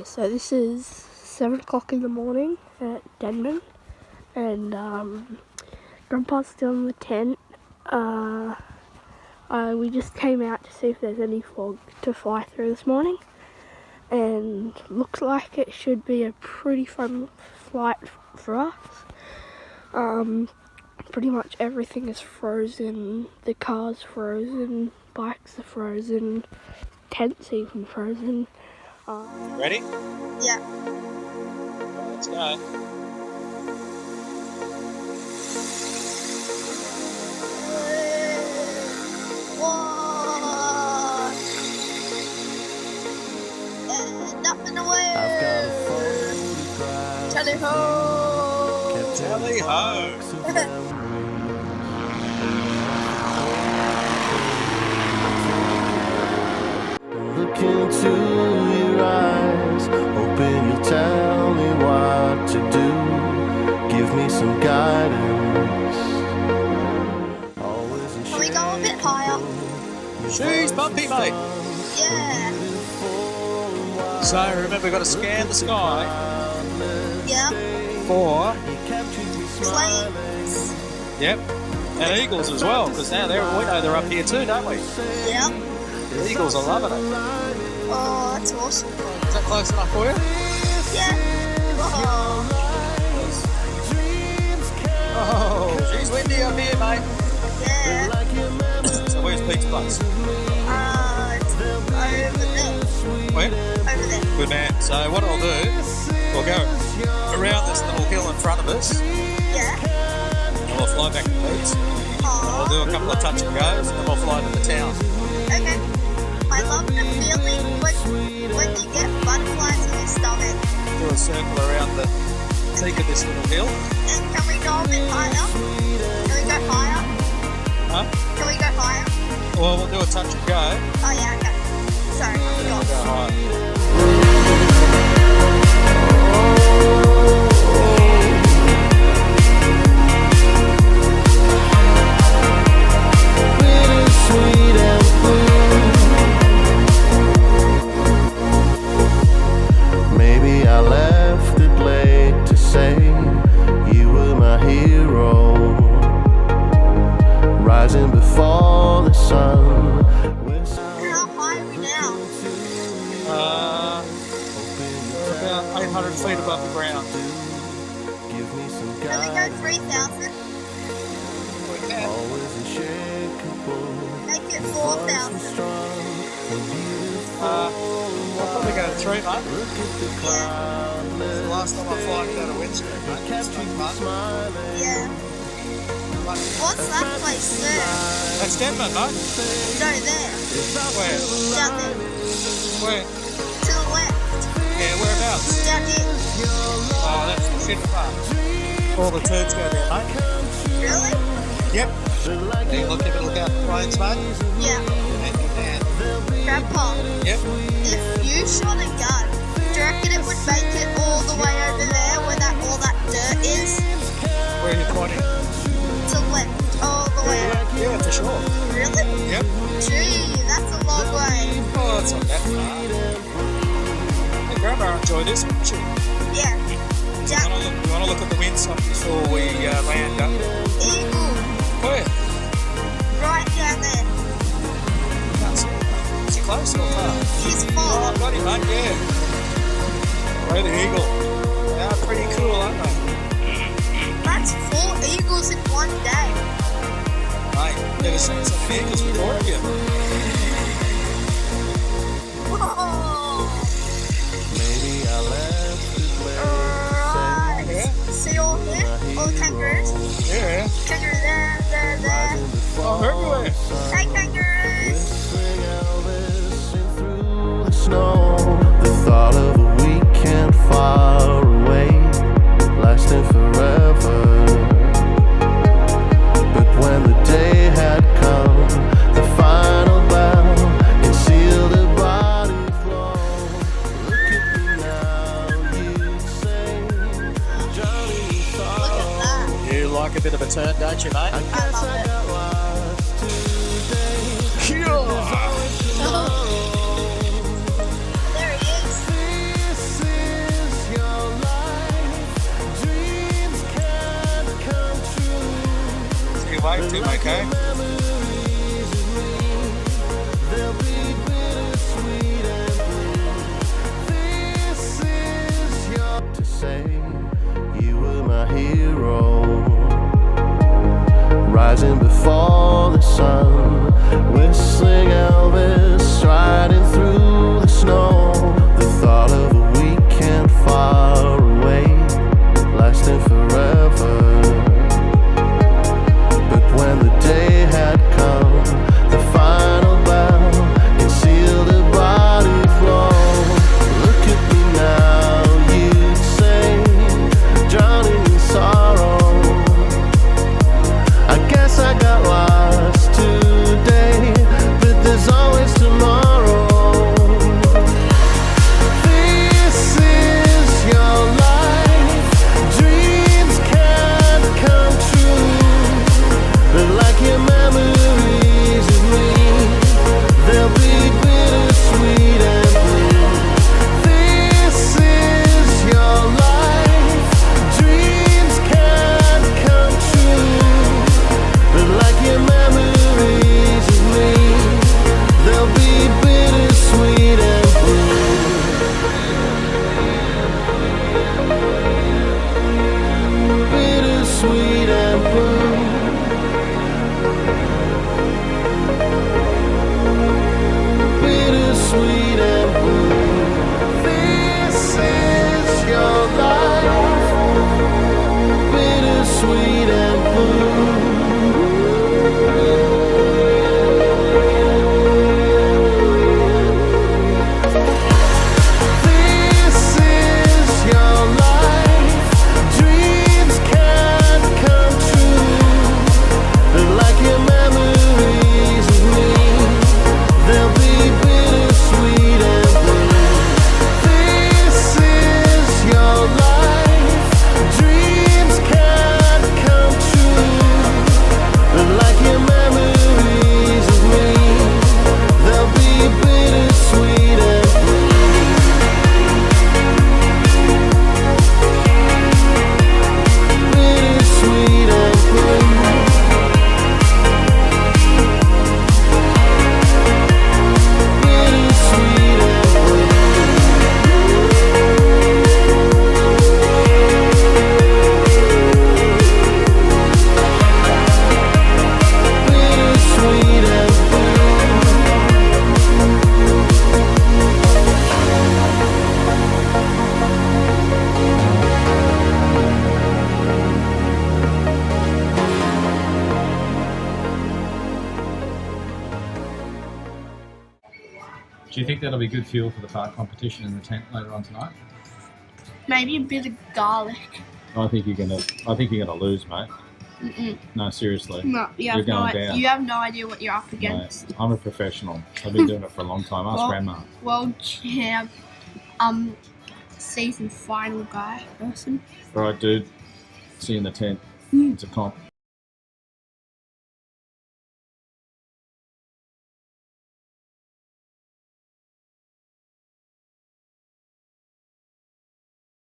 Okay, so this is 7 o'clock in the morning at Denman, and Grandpa's still in the tent. We just came out to see if there's any fog to fly through this morning, and looks like it should be a pretty fun flight for us. Pretty much everything is frozen, the car's frozen, bikes are frozen, tent's even frozen. Ready? Yeah. Let's go. Whoa! And up and away! I've got a photograph. Tally ho! Tally ho! Look into your eyes, hoping you'll tell me what to do. Give me some guidance. Always in Can we go a bit higher? She's bumpy, mate. Yeah. So remember, we've got to scan the sky Yeah. for, Planes. yep, and eagles as well, because now we know they're up here too, don't we? Yeah. The eagles are loving it. Oh, that's awesome. Is that close enough for you? Yeah. Oh. Oh, she's windy up here, mate. Yeah. So where's Pete's place? It's over there. Where? Over there. Good man. So what I'll do, we'll go around this little hill in front of us, Yeah. and we'll fly back to Pete's. We'll do a couple of touch and goes, and then we'll fly to the town. Okay. I love the feeling when you get butterflies in your stomach. Do a circle around the peak of this little hill. And can we go a bit higher? Can we go higher? Huh? Can we go higher? Well, we'll do a touch and go. Oh yeah, okay. Sorry, I We'll forgot. go high. sweet and blue. Maybe I left it late to say you were my hero, rising before the sun. How high are we now? We're about 800 feet above the ground. Give me some Can we go 3,000? We can. always unshakable, Make it 4,000. strong and beautiful. We'll probably go to 3, mate. Look at the cloudless The last time I fly without a windscreen, mate. It's kept you no fun. smiling. Yeah. What's that place there? That's Denman, mate. No, there. Where? Down there. Where? To the left. Yeah, whereabouts? Down here. Oh, that's the shit park. All the turds go there, mate. Really? Yep. Hey, look, have a look out the planes, mate. Yeah. And you can. Grandpa, Yep. if you shot a gun, do you reckon it would make it all the way over there where all that dirt is? Where are you pointing? To the left. All the way over. Yeah, for sure. Really? Yep. Gee, that's a long way. Oh, it's not that far. Hey, Grandma enjoy this, won't you? Yeah. You want to look at the wind side before we land up? Eagle. Where? Right down there. Can't see it, mate. Is he close or far? He's Oh, full. I've got him, mate, yeah. Where the eagle. They are pretty cool, aren't they? That's 4 eagles in one day. Mate, never seen so many eagles before, have you? Whoa. Maybe I left it late. Right. Yeah. See all here? All the kangaroos? Yeah. Kangaroo there, there, there. Oh, everywhere. Hey, kangaroos. Whistling Elvis in through the snow. The thought of a weekend far away, lasting forever. But when the day had come, the final bell concealed a body flow. Look at me now, you'd say, Johnny Look at that. You like a bit of a turn, don't you, mate? I love it. got lost today. Sure. There he is. Too okay. They'll be bittersweet and blue. This is your to say you were my hero, rising before the sun, whistling Elvis, striding through the snow. The thought of a weekend far away, lasting forever. But when the day had come, the final bell concealed a body flow. Look at me now, you'd say, drowning in sorrow. I guess I got lost today, but there's always tomorrow. This is your life, dreams can't come true, but like your memories of me, they'll be bittersweet and blue. This is your life, dreams can't come true, but like your memories of me, they'll be bittersweet and blue. Bittersweet and blue. Bittersweet and blue. This is your life. Bittersweet and blue. This is your life. Dreams can't come true, but like your memories of me, they'll be bittersweet and blue. This is your life. Dreams can't come true, but like your memories of me, they'll be bittersweet and blue. Bittersweet and blue. Bittersweet and blue. Bittersweet and Do you think that'll be good fuel for the fart competition in the tent later on tonight? Maybe a bit of garlic. I think you're gonna lose, mate. No, seriously. No, you You're have going down. You have no idea what you're up Mate, against. I'm a professional. I've been doing it for a long time. Ask Well- Grandma. World champ, season final guy person. All right, dude. See you in the tent. Mm. It's a comp.